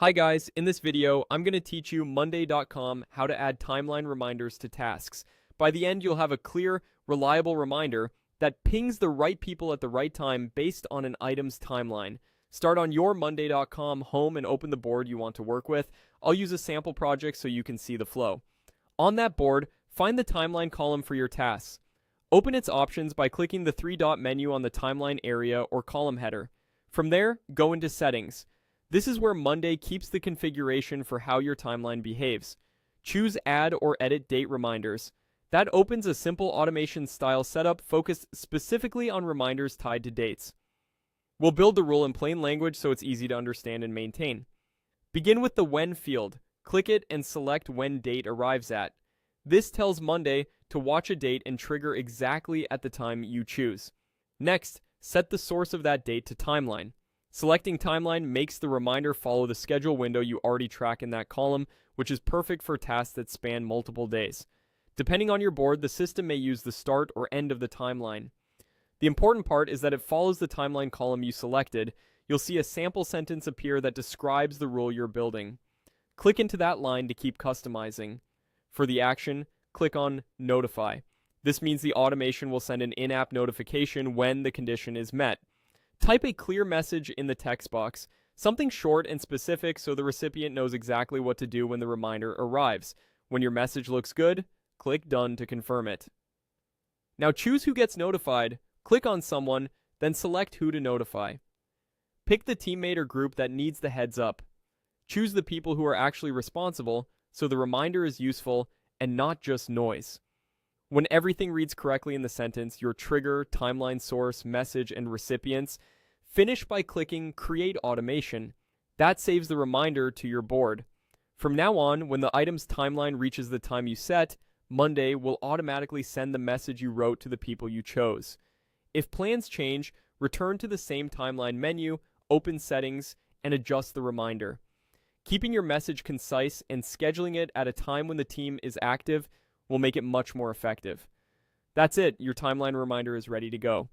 Hi guys, in this video, I'm going to teach you Monday.com how to add timeline reminders to tasks. By the end, you'll have a clear, reliable reminder that pings the right people at the right time based on an item's timeline. Start on your Monday.com home and open the board you want to work with. I'll use a sample project so you can see the flow. On that board, find the timeline column for your tasks. Open its options by clicking the three-dot menu on the timeline area or column header. From there, go into Settings. This is where Monday keeps the configuration for how your timeline behaves. Choose Add or Edit Date Reminders. That opens a simple automation style setup focused specifically on reminders tied to dates. We'll build the rule in plain language so it's easy to understand and maintain. Begin with the When field. Click it and select when date arrives at. This tells Monday to watch a date and trigger exactly at the time you choose. Next, set the source of that date to timeline. Selecting timeline makes the reminder follow the schedule window you already track in that column, which is perfect for tasks that span multiple days. Depending on your board, the system may use the start or end of the timeline. The important part is that it follows the timeline column you selected. You'll see a sample sentence appear that describes the rule you're building. Click into that line to keep customizing. For the action, click on Notify. This means the automation will send an in-app notification when the condition is met. Type a clear message in the text box, something short and specific so the recipient knows exactly what to do when the reminder arrives. When your message looks good, click Done to confirm it. Now choose who gets notified, click on someone, then select who to notify. Pick the teammate or group that needs the heads up. Choose the people who are actually responsible so the reminder is useful and not just noise. When everything reads correctly in the sentence, your trigger, timeline source, message, and recipients, finish by clicking Create Automation. That saves the reminder to your board. From now on, when the item's timeline reaches the time you set, Monday will automatically send the message you wrote to the people you chose. If plans change, return to the same timeline menu, open Settings, and adjust the reminder. Keeping your message concise and scheduling it at a time when the team is active will make it much more effective. That's it, your timeline reminder is ready to go.